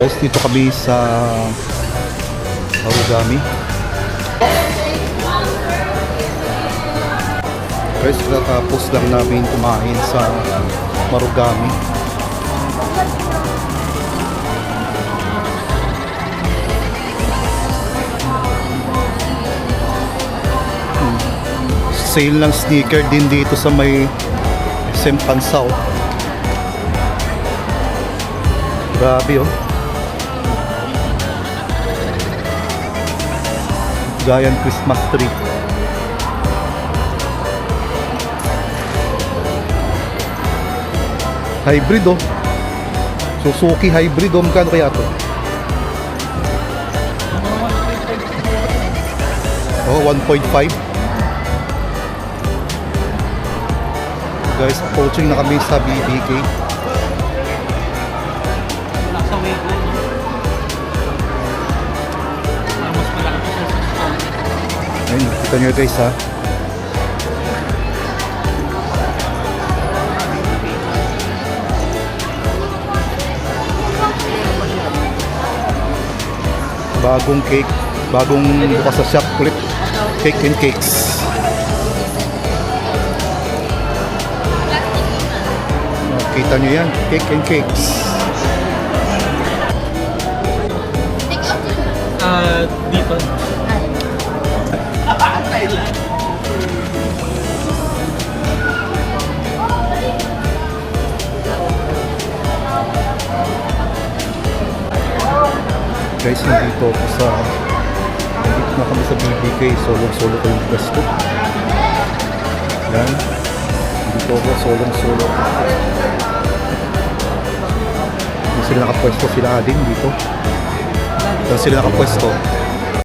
Guys, dito kami sa Marugami. Guys, tapos lang namin kumain sa Marugami. Sale ng sneaker din dito sa may SM Pansao. Grabe oh. Giant Christmas tree. Hybrid oh. Suzuki hybrid oh. Magkano kaya to? Oh, 1.5. Guys, approaching na kami sa BBK. Ayun, kita nyo guys ha. Bagong cake, bagong bukas sa shop ulit. Cake and cakes. Kita nyo yan, cake and cakes. Dito. Guys, nandito ako sa nandito na kami sa BBK. Solo ko yung gasto. Yan. Nandito ako, solo. Hindi sila nakapwesto, sila din dito. Saan sila nakapwesto?